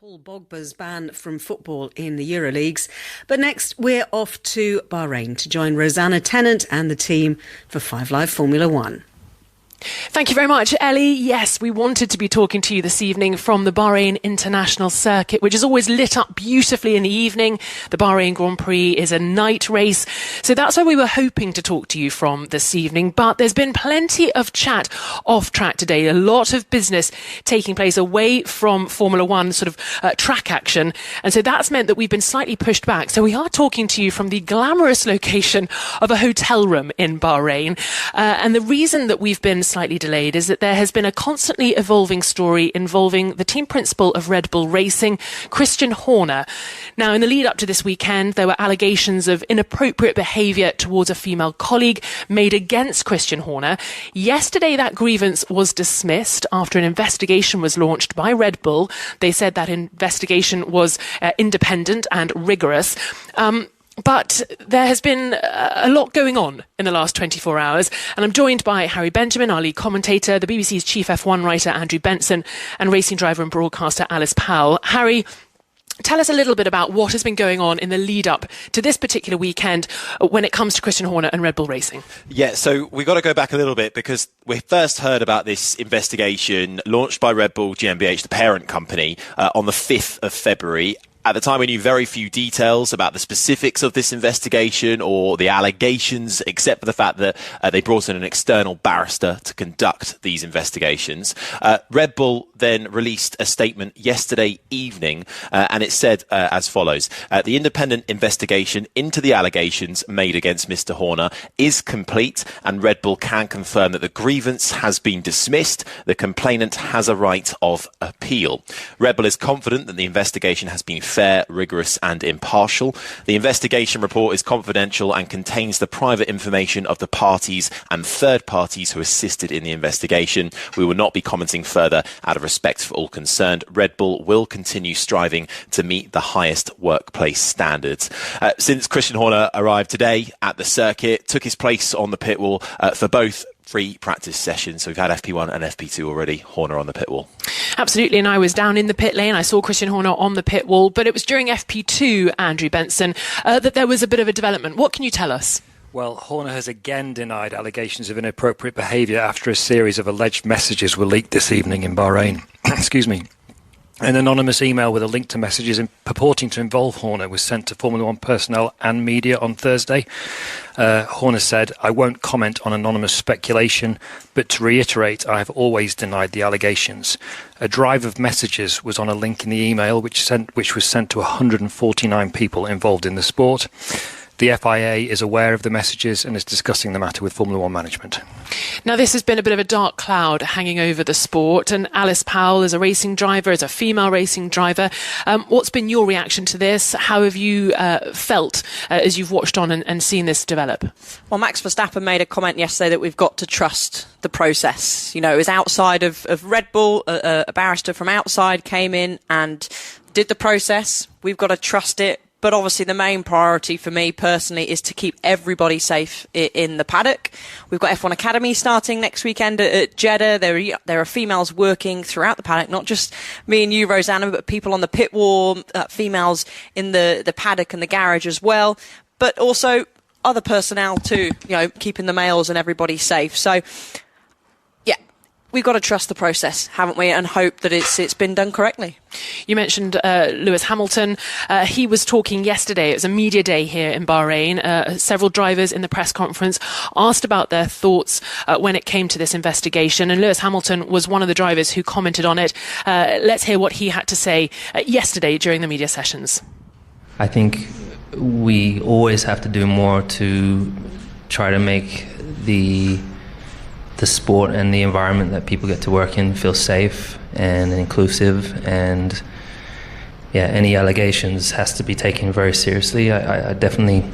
Paul Pogba's ban from football in the Euroleagues. But next, we're off to Bahrain to join Rosanna Tennant and the team for 5 Live Formula One. Thank you very much, Ellie. Yes, we wanted to be talking to you this evening from the Bahrain International Circuit, which is always lit up beautifully in the evening. The Bahrain Grand Prix is a night race. So that's where we were hoping to talk to you from this evening. But there's been plenty of chat off track today. A lot of business taking place away from Formula One sort of track action. And so that's meant that we've been slightly pushed back. So we are talking to you from the glamorous location of a hotel room in Bahrain. And the reason that we've been slightly delayed is that there has been a constantly evolving story involving the team principal of Red Bull Racing, Christian Horner. Now, in the lead up to this weekend, there were allegations of inappropriate behaviour towards a female colleague made against Christian Horner. Yesterday, that grievance was dismissed after an investigation was launched by Red Bull. They said that investigation was independent and rigorous. But there has been a lot going on in the last 24 hours, and I'm joined by Harry Benjamin, our lead commentator, the BBC's chief F1 writer Andrew Benson, and racing driver and broadcaster Alice Powell. Harry, tell us a little bit about what has been going on in the lead up to this particular weekend when it comes to Christian Horner and Red Bull Racing. Yeah, so we've got to go back a little bit because we first heard about this investigation launched by Red Bull GmbH, the parent company, on the 5th of February. At the time, we knew very few details about the specifics of this investigation or the allegations, except for the fact that they brought in an external barrister to conduct these investigations. Red Bull then released a statement yesterday evening, and it said as follows. The independent investigation into the allegations made against Mr. Horner is complete, and Red Bull can confirm that the grievance has been dismissed. The complainant has a right of appeal. Red Bull is confident that the investigation has been fair, rigorous and impartial. The investigation report is confidential and contains the private information of the parties and third parties who assisted in the investigation. We will not be commenting further out of respect for all concerned. Red Bull will continue striving to meet the highest workplace standards. Since Christian Horner arrived today at the circuit, took his place on the pit wall for both free practice sessions. So we've had FP1 and FP2 already. Horner on the pit wall. Absolutely, and I was down in the pit lane. I saw Christian Horner on the pit wall, but it was during FP2, Andrew Benson, that there was a bit of a development. What can you tell us? Well, Horner has again denied allegations of inappropriate behaviour after a series of alleged messages were leaked this evening in Bahrain. Excuse me. An anonymous email with a link to messages purporting to involve Horner was sent to Formula One personnel and media on Thursday. Horner said, "I won't comment on anonymous speculation, but to reiterate, I have always denied the allegations." A drive of messages was on a link in the email which was sent to 149 people involved in the sport. The FIA is aware of the messages and is discussing the matter with Formula One management. Now, this has been a bit of a dark cloud hanging over the sport, and Alice Powell, as a racing driver, as a female racing driver, what's been your reaction to this? How have you felt as you've watched on and seen this develop? Well, Max Verstappen made a comment yesterday that we've got to trust the process. You know, it was outside of Red Bull. A barrister from outside came in and did the process. We've got to trust it. But obviously the main priority for me personally is to keep everybody safe in the paddock. We've got F1 Academy starting next weekend at Jeddah. There are females working throughout the paddock, not just me and you, Rosanna, but people on the pit wall, females in the paddock and the garage as well, but also other personnel too, you know, keeping the males and everybody safe. So, yeah, we've got to trust the process, haven't we, and hope that it's been done correctly. You mentioned Lewis Hamilton. He was talking yesterday. It was a media day here in Bahrain. Several drivers in the press conference asked about their thoughts when it came to this investigation, and Lewis Hamilton was one of the drivers who commented on it. Let's hear what he had to say yesterday during the media sessions. I think we always have to do more to try to make the sport and the environment that people get to work in feel safe and inclusive, and any allegations has to be taken very seriously. I definitely,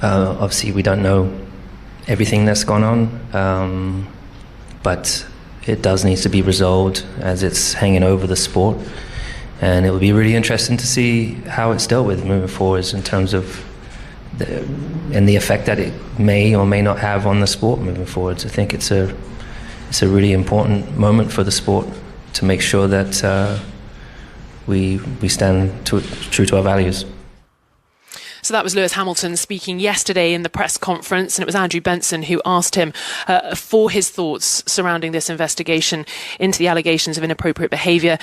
obviously we don't know everything that's gone on, but it does need to be resolved as it's hanging over the sport, and it will be really interesting to see how it's dealt with moving forwards in terms of and the effect that it may or may not have on the sport moving forwards. I think it's a really important moment for the sport to make sure that we stand true to our values. So that was Lewis Hamilton speaking yesterday in the press conference, and it was Andrew Benson who asked him for his thoughts surrounding this investigation into the allegations of inappropriate behaviour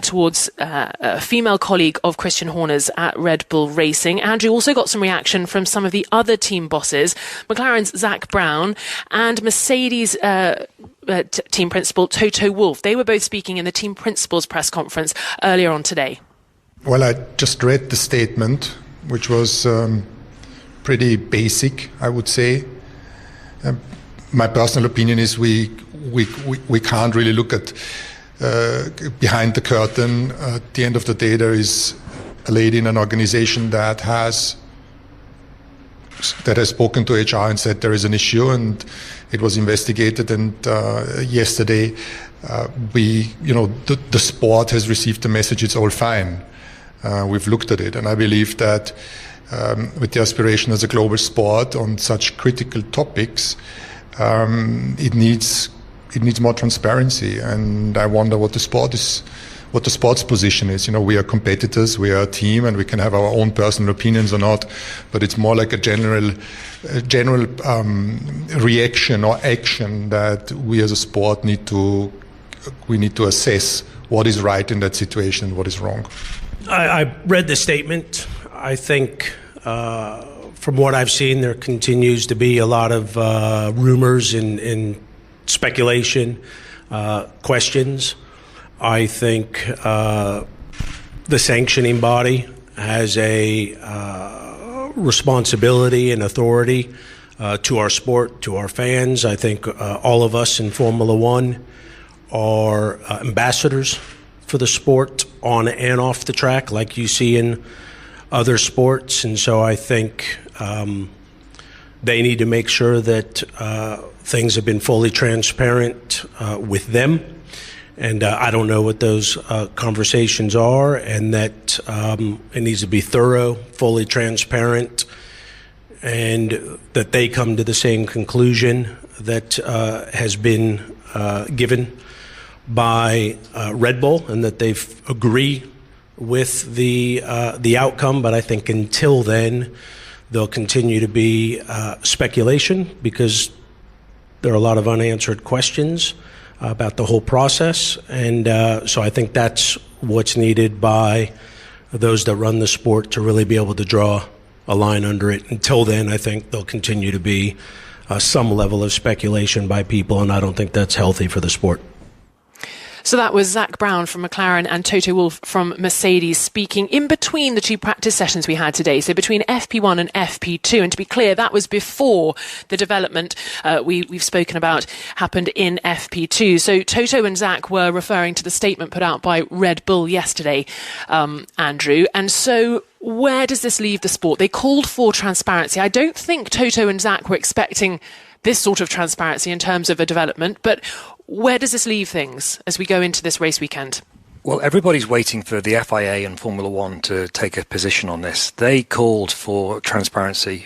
towards a female colleague of Christian Horner's at Red Bull Racing. Andrew also got some reaction from some of the other team bosses, McLaren's Zak Brown and Mercedes team principal Toto Wolff. They were both speaking in the team principal's press conference earlier on today. Well, I just read the statement, which was pretty basic, I would say. My personal opinion is we can't really look at behind the curtain. At the end of the day, there is a lady in an organization that has spoken to HR and said there is an issue, and it was investigated. And yesterday, the sport has received the message it's all fine. We've looked at it, and I believe that with the aspiration as a global sport on such critical topics, it needs more transparency. And I wonder what the sport's position is. We are competitors, we are a team, and we can have our own personal opinions or not. But it's more like a general reaction or action that we as a sport need to assess what is right in that situation and what is wrong. I read the statement. I think from what I've seen, there continues to be a lot of rumors and speculation, questions. I think the sanctioning body has a responsibility and authority to our sport, to our fans. I think all of us in Formula One are ambassadors for the sport on and off the track, like you see in other sports. And so I think they need to make sure that things have been fully transparent with them. And I don't know what those conversations are, and that it needs to be thorough, fully transparent, and that they come to the same conclusion that has been given by Red Bull, and that they agree with the outcome. But I think until then, there'll continue to be speculation, because there are a lot of unanswered questions about the whole process. And so I think that's what's needed by those that run the sport to really be able to draw a line under it. Until then, I think there'll continue to be some level of speculation by people, and I don't think that's healthy for the sport. So that was Zak Brown from McLaren and Toto Wolff from Mercedes speaking in between the two practice sessions we had today, so between FP1 and FP2. And to be clear, that was before the development we've spoken about happened in FP2. So Toto and Zak were referring to the statement put out by Red Bull yesterday, Andrew. And so where does this leave the sport? They called for transparency. I don't think Toto and Zak were expecting this sort of transparency in terms of a development, but where does this leave things as we go into this race weekend? Well, everybody's waiting for the FIA and Formula One to take a position on this. They called for transparency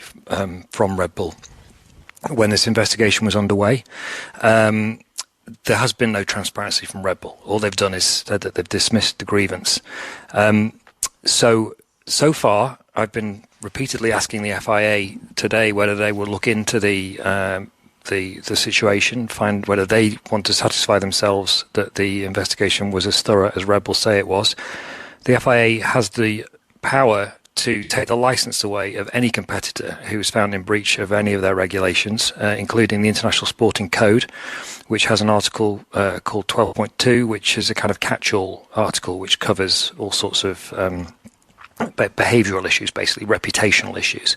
from Red Bull when this investigation was underway. There has been no transparency from Red Bull. All they've done is said that they've dismissed the grievance. So far, I've been repeatedly asking the FIA today whether they will look into the situation, find whether they want to satisfy themselves that the investigation was as thorough as Red Bull say it was. The FIA has the power to take the licence away of any competitor who is found in breach of any of their regulations, including the International Sporting Code, which has an article called 12.2, which is a kind of catch-all article which covers all sorts of behavioural issues, basically reputational issues.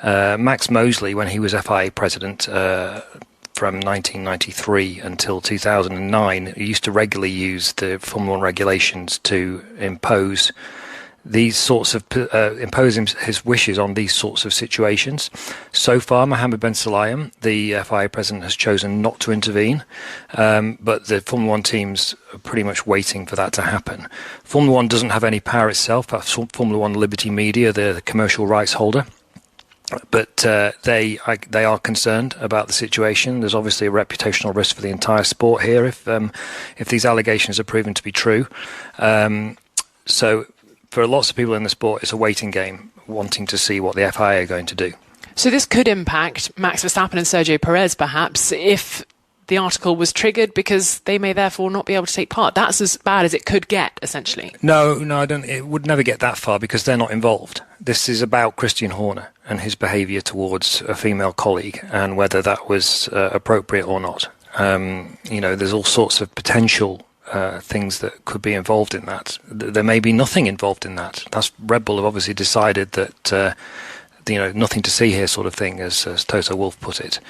Max Mosley, when he was FIA president from 1993 until 2009, he used to regularly use the Formula One regulations to impose these sorts of impose his wishes on these sorts of situations. So far, Mohammed Ben Sulayem, the FIA president, has chosen not to intervene, but the Formula One teams are pretty much waiting for that to happen. Formula One doesn't have any power itself. That's Formula One Liberty Media, the commercial rights holder. But they are concerned about the situation. There's obviously a reputational risk for the entire sport here if these allegations are proven to be true. So for lots of people in the sport, it's a waiting game, wanting to see what the FIA are going to do. So this could impact Max Verstappen and Sergio Perez, perhaps, if the article was triggered, because they may therefore not be able to take part. That's as bad as it could get, essentially. No, I don't. It would never get that far because they're not involved. This is about Christian Horner and his behaviour towards a female colleague and whether that was appropriate or not. There's all sorts of potential things that could be involved in that. There may be nothing involved in that. That's Red Bull have obviously decided that nothing to see here sort of thing, as Toto Wolff put it.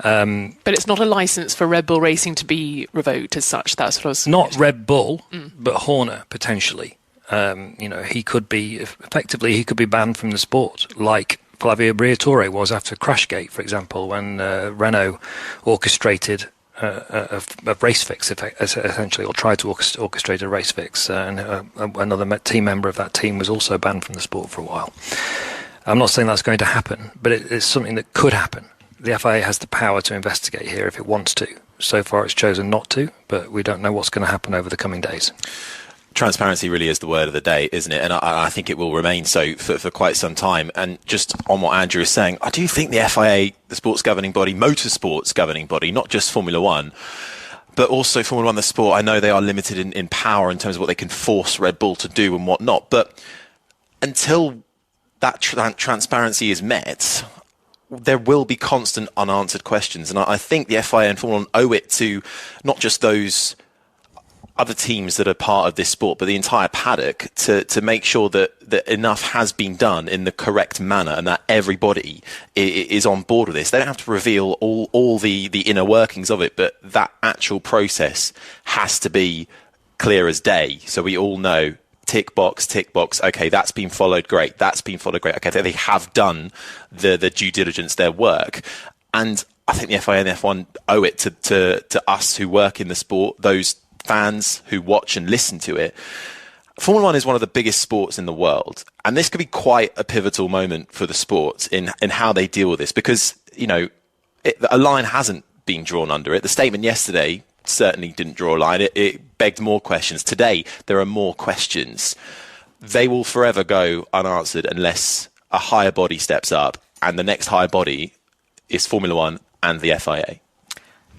But it's not a licence for Red Bull Racing to be revoked as such. That's what I was... Not Red Bull, but Horner, potentially. He could be banned from the sport, like Flavio Briatore was after Crashgate, for example, when Renault orchestrated a race fix, essentially, or tried to orchestrate a race fix, and another team member of that team was also banned from the sport for a while. I'm not saying that's going to happen, but it's something that could happen. The FIA has the power to investigate here if it wants to. So far it's chosen not to, but we don't know what's going to happen over the coming days. Transparency really is the word of the day, isn't it? And I think it will remain so for quite some time. And just on what Andrew is saying, I do think the FIA, the sports governing body, motorsports governing body, not just Formula One, but also Formula One, the sport, I know they are limited in power in terms of what they can force Red Bull to do and whatnot. But until that transparency is met, there will be constant unanswered questions. And I think the FIA and Formula 1 owe it to not just those other teams that are part of this sport, but the entire paddock to make sure that enough has been done in the correct manner and that everybody is on board with this. They don't have to reveal all the inner workings of it, but that actual process has to be clear as day. So we all know, tick box, okay, that's been followed, great, that's been followed, great, okay, they have done the due diligence, their work. And I think the FIA and the F1 owe it to us who work in the sport, those fans who watch and listen to it. Formula One is one of the biggest sports in the world, and this could be quite a pivotal moment for the sport in how they deal with this, because a line hasn't been drawn under it. The statement yesterday certainly didn't draw a line. It begged more questions. Today there are more questions. They will forever go unanswered unless a higher body steps up, and the next higher body is Formula One and the FIA.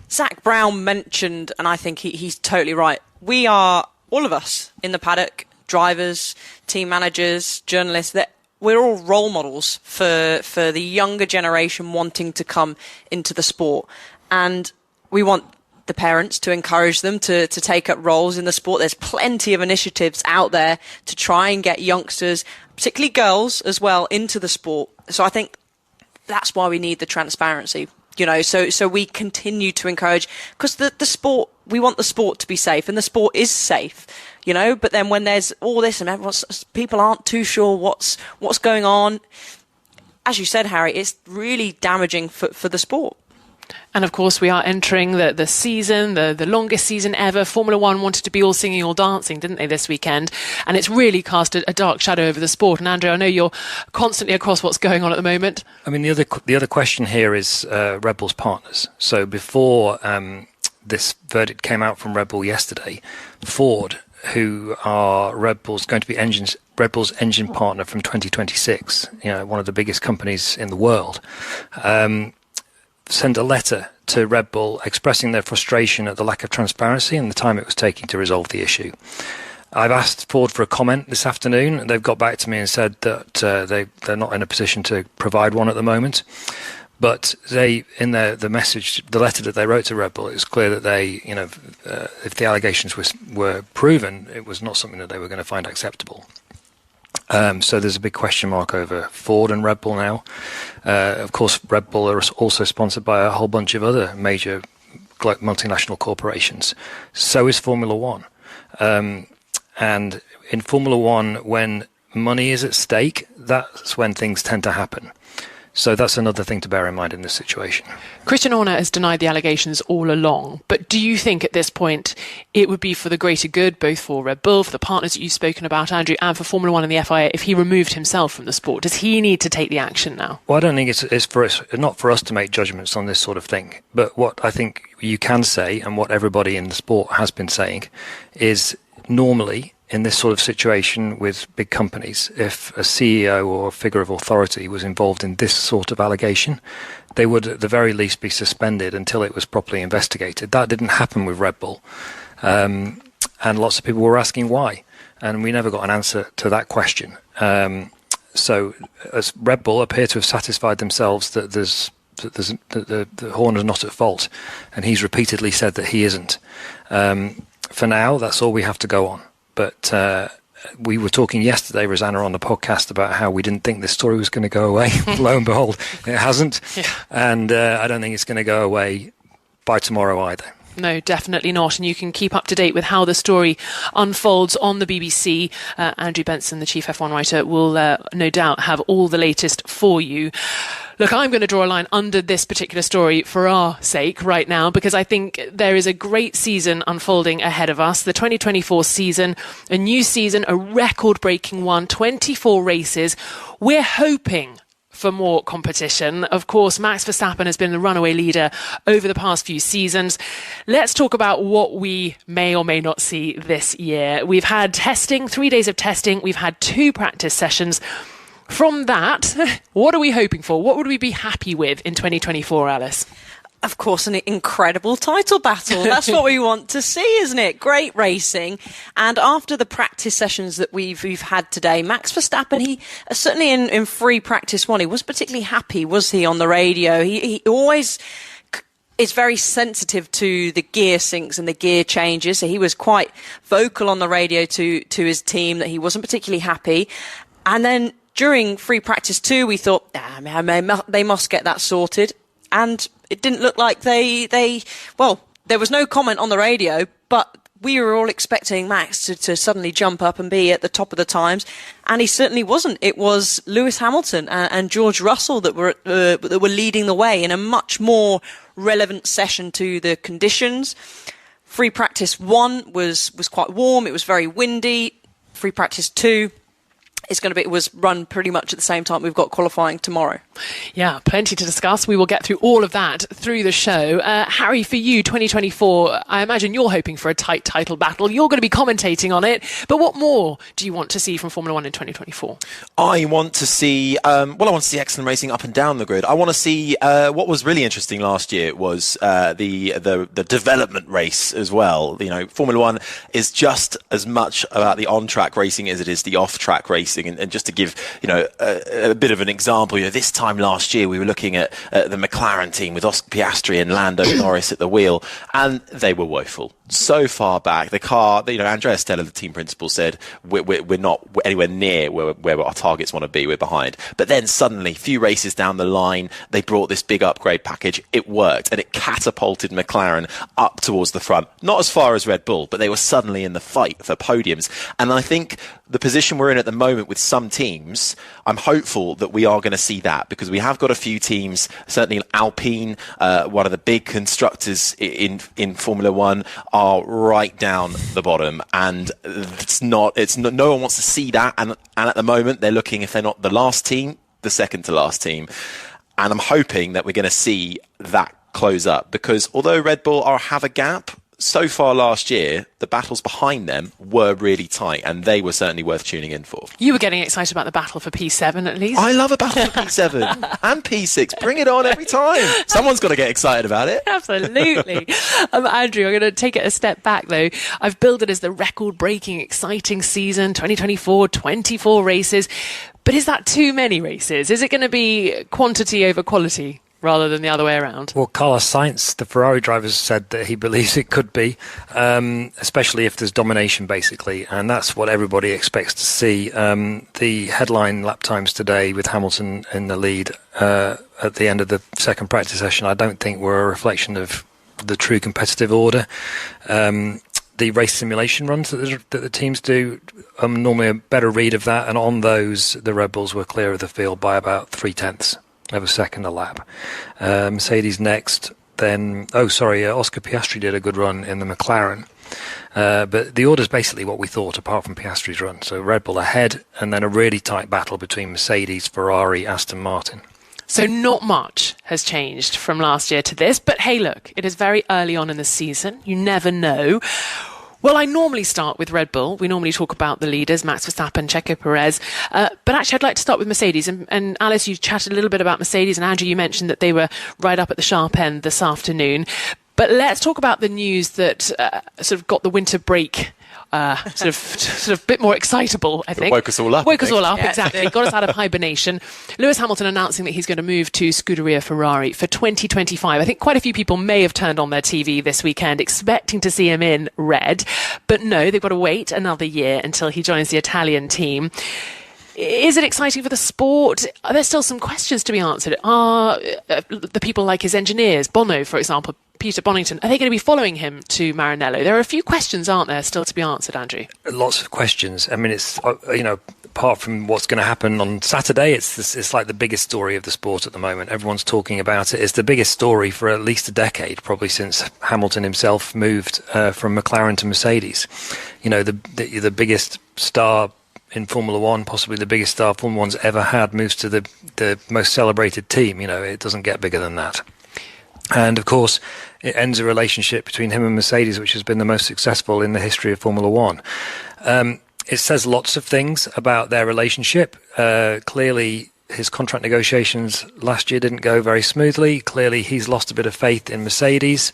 Zach Brown mentioned, and I think he's totally right, we are, all of us in the paddock, drivers, team managers, journalists, that we're all role models for the younger generation wanting to come into the sport. And we want the parents to encourage them to take up roles in the sport. There's plenty of initiatives out there to try and get youngsters, particularly girls as well, into the sport. So I think that's why we need the transparency. So we continue to encourage, because the sport, we want the sport to be safe, and the sport is safe, but then when there's all this and people aren't too sure what's going on, as you said, Harry, it's really damaging for the sport. And of course, we are entering the season, the longest season ever. Formula One wanted to be all singing, all dancing, didn't they, this weekend? And it's really cast a dark shadow over the sport. And Andrew, I know you're constantly across what's going on at the moment. I mean, the other question here is Red Bull's partners. So before this verdict came out from Red Bull yesterday, Ford, who are Red Bull's engine partner from 2026, one of the biggest companies in the world, sent a letter to Red Bull expressing their frustration at the lack of transparency and the time it was taking to resolve the issue. I've asked Ford for a comment this afternoon. They've got back to me and said that they're not in a position to provide one at the moment. But in the letter that they wrote to Red Bull, it was clear that they, if the allegations were proven, it was not something that they were going to find acceptable. So there's a big question mark over Ford and Red Bull now. Of course, Red Bull are also sponsored by a whole bunch of other major multinational corporations. So is Formula One. And in Formula One, when money is at stake, that's when things tend to happen. So that's another thing to bear in mind in this situation. Christian Horner has denied the allegations all along, but do you think at this point it would be for the greater good, both for Red Bull, for the partners that you've spoken about, Andrew, and for Formula One and the FIA, if he removed himself from the sport? Does he need to take the action now? Well, I don't think it's not for us to make judgments on this sort of thing. But what I think you can say, and what everybody in the sport has been saying, is normally in this sort of situation with big companies, if a CEO or a figure of authority was involved in this sort of allegation, they would at the very least be suspended until it was properly investigated. That didn't happen with Red Bull. And lots of people were asking why. And we never got an answer to that question. So as Red Bull appear to have satisfied themselves that the Horner's not at fault. And he's repeatedly said that he isn't. For now, that's all we have to go on. But we were talking yesterday, Rosanna, on the podcast about how we didn't think this story was going to go away. Lo and behold, it hasn't. Yeah. And I don't think it's going to go away by tomorrow either. No, definitely not. And you can keep up to date with how the story unfolds on the BBC. Andrew Benson, the chief F1 writer, will no doubt have all the latest for you. Look, I'm going to draw a line under this particular story for our sake right now, because I think there is a great season unfolding ahead of us. The 2024 season, a new season, a record-breaking one, 24 races. We're hoping for more competition. Of course, Max Verstappen has been the runaway leader over the past few seasons. Let's talk about what we may or may not see this year. We've had testing, 3 days of testing. We've had 2 practice sessions. From that, what are we hoping for? What would we be happy with in 2024, Alice? Of course, an incredible title battle. That's what we want to see, isn't it? Great racing. And after the practice sessions that we've had today, Max Verstappen, he certainly in free practice 1, he was particularly happy, was he, on the radio? He always is very sensitive to the gear syncs and the gear changes. So he was quite vocal on the radio to his team that he wasn't particularly happy. And then during free practice 2, we thought, they must get that sorted. And it didn't look like well, there was no comment on the radio, but we were all expecting Max to suddenly jump up and be at the top of the times. And he certainly wasn't. It was Lewis Hamilton and George Russell that were leading the way in a much more relevant session to the conditions. Free practice 1 was quite warm. It was very windy. Free practice 2 it was run pretty much at the same time. We've got qualifying tomorrow. Yeah, plenty to discuss. We will get through all of that through the show. Harry, for you, 2024, I imagine you're hoping for a tight title battle. You're going to be commentating on it. But what more do you want to see from Formula One in 2024? I want to see, I want to see excellent racing up and down the grid. I want to see what was really interesting last year was the development race as well. You know, Formula One is just as much about the on-track racing as it is the off-track racing. And just to give, a bit of an example, this time last year we were looking at the McLaren team with Oscar Piastri and Lando Norris at the wheel, and they were woeful. So far back, the car, Andrea Stella, the team principal, said we're not anywhere near where our targets want to be. We're behind. But then suddenly, a few races down the line, they brought this big upgrade package. It worked, and it catapulted McLaren up towards the front. Not as far as Red Bull, but they were suddenly in the fight for podiums. And I think the position we're in at the moment with some teams, I'm hopeful that we are going to see that, because we have got a few teams, certainly Alpine, one of the big constructors in Formula One, are right down the bottom, and no one wants to see that. And at the moment, they're looking, if they're not the last team, the second to last team. And I'm hoping that we're going to see that close up, because although Red Bull have a gap, so far last year, the battles behind them were really tight, and they were certainly worth tuning in for. You were getting excited about the battle for P7, at least. I love a battle for P7 and P6. Bring it on every time. Someone's got to get excited about it. Absolutely. Andrew, I'm going to take it a step back, though. I've billed it as the record-breaking, exciting season, 2024, 24 races. But is that too many races? Is it going to be quantity over quality rather than the other way around? Well, Carlos Sainz, the Ferrari driver, said that he believes it could be, especially if there's domination, basically, and that's what everybody expects to see. The headline lap times today with Hamilton in the lead at the end of the second practice session, I don't think were a reflection of the true competitive order. The race simulation runs that the teams do, normally a better read of that, and on those, the Red Bulls were clear of the field by about 0.3 of a second a lap. Mercedes next, then Oscar Piastri did a good run in the McLaren, but the order's basically what we thought apart from Piastri's run. So Red Bull ahead, and then a really tight battle between Mercedes, Ferrari, Aston Martin. So not much has changed from last year to this, but hey, look, it is very early on in the season. You never know. Well, I normally start with Red Bull. We normally talk about the leaders, Max Verstappen, Checo Perez. But actually, I'd like to start with Mercedes. And Alice, you chatted a little bit about Mercedes, and Andrew, you mentioned that they were right up at the sharp end this afternoon. But let's talk about the news that sort of got the winter break sort of a bit more excitable, I think. Woke us all up. Yeah, exactly. Got us out of hibernation. Lewis Hamilton announcing that he's going to move to Scuderia Ferrari for 2025. I think quite a few people may have turned on their TV this weekend expecting to see him in red. But no, they've got to wait another year until he joins the Italian team. Is it exciting for the sport? Are there still some questions to be answered? Are the people like his engineers, Bono, for example, Peter Bonington, are they going to be following him to Maranello? There are a few questions, aren't there, still to be answered, Andrew? Lots of questions. I mean, it's, apart from what's going to happen on Saturday, it's like the biggest story of the sport at the moment. Everyone's talking about it. It's the biggest story for at least a decade, probably since Hamilton himself moved from McLaren to Mercedes. The biggest star in Formula One, possibly the biggest star Formula One's ever had, moves to the most celebrated team. It doesn't get bigger than that. And of course, it ends a relationship between him and Mercedes, which has been the most successful in the history of Formula One. It says lots of things about their relationship. Clearly, his contract negotiations last year didn't go very smoothly. Clearly, he's lost a bit of faith in Mercedes.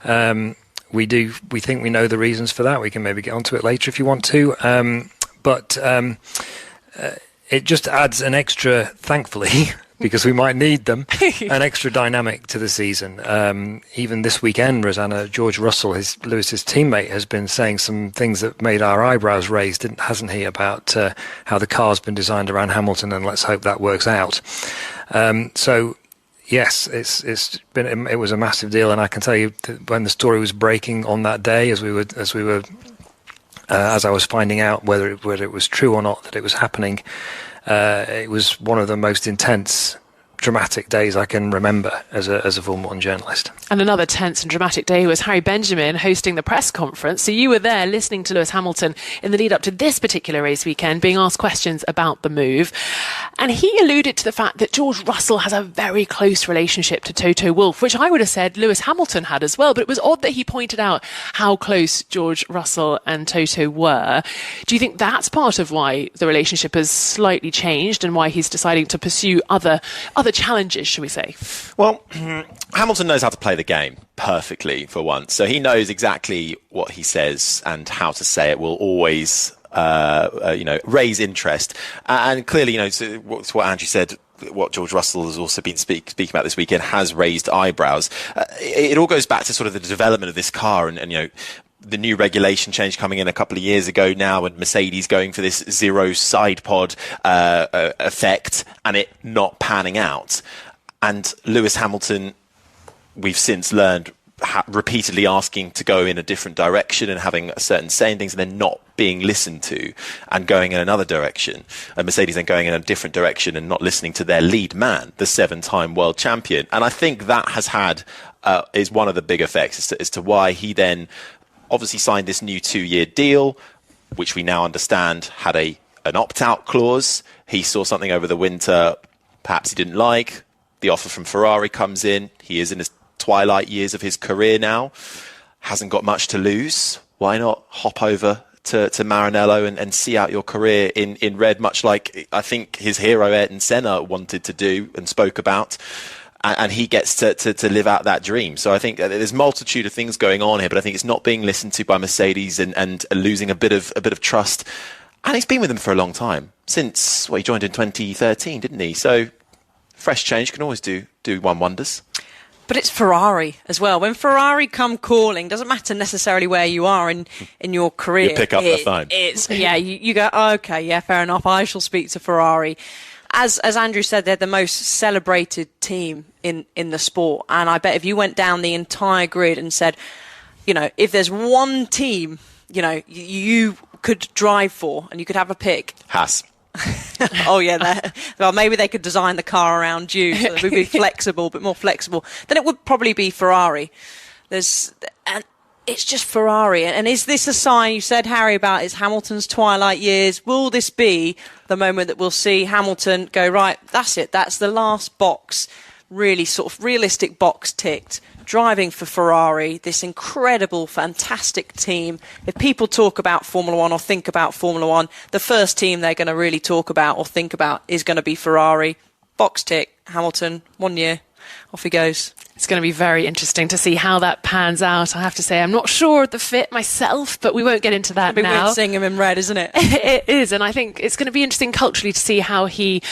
We think we know the reasons for that. We can maybe get onto it later if you want to. But it just adds an extra, thankfully, because we might need them, an extra dynamic to the season. Even this weekend, Rosanna, George Russell, Lewis's teammate, has been saying some things that made our eyebrows raised, hasn't he, about how the car's been designed around Hamilton, and let's hope that works out. So, yes, it was a massive deal, and I can tell you that when the story was breaking on that day, as I was finding out whether it was true or not that it was happening, it was one of the most intense, dramatic days I can remember as a Formula One journalist. And another tense and dramatic day was Harry Benjamin hosting the press conference. So you were there listening to Lewis Hamilton in the lead up to this particular race weekend, being asked questions about the move. And he alluded to the fact that George Russell has a very close relationship to Toto Wolff, which I would have said Lewis Hamilton had as well. But it was odd that he pointed out how close George Russell and Toto were. Do you think that's part of why the relationship has slightly changed and why he's deciding to pursue other challenges, shall we say? Well, Hamilton knows how to play the game perfectly for once. So he knows exactly what he says and how to say it will always, raise interest. And clearly, so what's what Andrew said, what George Russell has also been speaking about this weekend has raised eyebrows. It all goes back to sort of the development of this car and the new regulation change coming in a couple of years ago now, and Mercedes going for this zero side pod effect and it not panning out. And Lewis Hamilton, we've since learned, repeatedly asking to go in a different direction and having a certain saying things and then not being listened to and going in another direction. And Mercedes then going in a different direction and not listening to their lead man, the 7-time world champion. And I think that has is one of the big effects as to why he then obviously signed this new 2-year deal, which we now understand had an opt-out clause. He saw something over the winter perhaps he didn't like. The offer from Ferrari comes in. He is in his twilight years of his career now. Hasn't got much to lose. Why not hop over to Maranello and see out your career in red, much like I think his hero Ayrton Senna wanted to do and spoke about. And he gets to live out that dream. So I think there's a multitude of things going on here, but I think it's not being listened to by Mercedes and losing a bit of trust. And he's been with them for a long time, since he joined in 2013, didn't he? So fresh change can always do one wonders. But it's Ferrari as well. When Ferrari come calling, doesn't matter necessarily where you are in your career. You pick up the phone. You go, oh, okay, yeah, fair enough. I shall speak to Ferrari. As Andrew said, they're the most celebrated team in the sport. And I bet if you went down the entire grid and said, if there's one team, you could drive for and you could have a pick. Haas. Oh, yeah. Well, maybe they could design the car around you so it would be flexible, a bit more flexible. Then it would probably be Ferrari. And it's just Ferrari. And is this a sign, you said, Harry, about it's Hamilton's twilight years? Will this be the moment that we'll see Hamilton go, right, that's it, that's the last box. really sort of realistic box ticked, driving for Ferrari, this incredible, fantastic team. If people talk about Formula One or think about Formula One, the first team they're going to really talk about or think about is going to be Ferrari. Box tick, Hamilton, 1 year, off he goes. It's going to be very interesting to see how that pans out. I have to say, I'm not sure of the fit myself, but we won't get into that It'll be now. weird seeing him in red, isn't it? It is, and I think it's going to be interesting culturally to see how he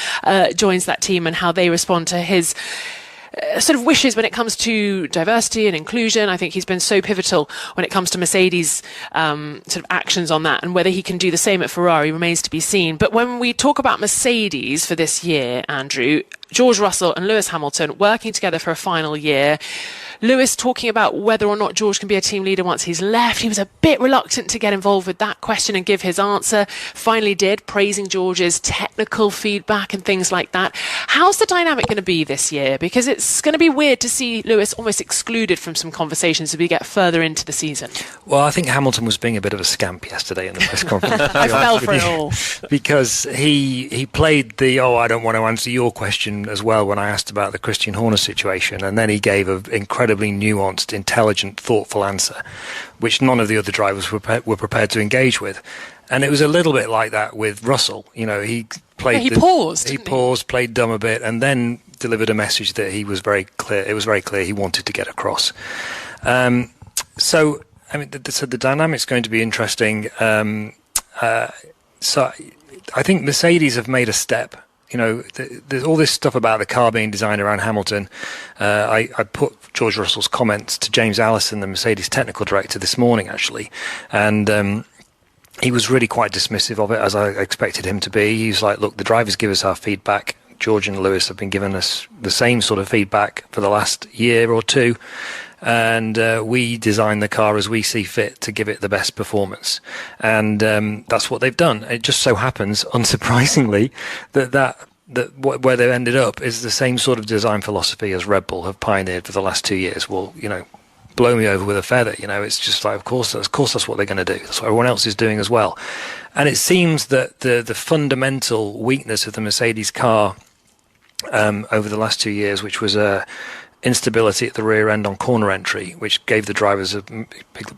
joins that team and how they respond to his sort of wishes when it comes to diversity and inclusion. I think he's been so pivotal when it comes to Mercedes' sort of actions on that, and whether he can do the same at Ferrari remains to be seen. But when we talk about Mercedes for this year, Andrew, George Russell and Lewis Hamilton working together for a final year. Lewis talking about whether or not George can be a team leader once he's left. He was a bit reluctant to get involved with that question and give his answer. Finally did, praising George's technical feedback and things like that. How's the dynamic going to be this year? Because it's going to be weird to see Lewis almost excluded from some conversations as we get further into the season. Well, I think Hamilton was being a bit of a scamp yesterday in the press conference. I fell for it all. Because he played the, I don't want to answer your question as well when I asked about the Christian Horner situation, and then he gave an incredibly nuanced, intelligent, thoughtful answer, which none of the other drivers were prepared to engage with. And it was a little bit like that with Russell. You know, he played... He paused. He paused, played dumb a bit, and then delivered a message that he was very clear. It was very clear he wanted to get across. So, I mean, the dynamic's going to be interesting. So I think Mercedes have made a step. You know, there's all this stuff about the car being designed around Hamilton. I put George Russell's comments to James Allison, the Mercedes technical director, this morning, actually. And he was really quite dismissive of it, as I expected him to be. He was like, look, the drivers give us our feedback. George and Lewis have been giving us the same sort of feedback for the last year or two. And we design the car as we see fit to give it the best performance. And that's what they've done. It just so happens, unsurprisingly, that where they've ended up is the same sort of design philosophy as Red Bull have pioneered for the last 2 years. Well, you know, blow me over with a feather. You know, it's just like, of course that's what they're going to do. That's what everyone else is doing as well. And it seems that the fundamental weakness of the Mercedes car over the last 2 years, which was instability at the rear end on corner entry, which gave the drivers a